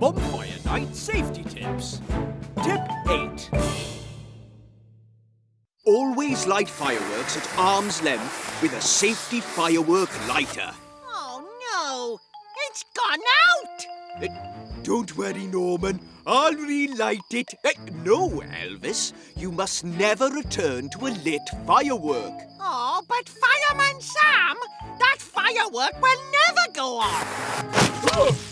Bonfire Night Safety Tips. Tip 8. Always light fireworks at arm's length with a safety firework lighter. Oh, no! It's gone out! Don't worry, Norman. I'll relight it. No, Elvis. You must never return to a lit firework. Oh, but Fireman Sam, that firework will never go off!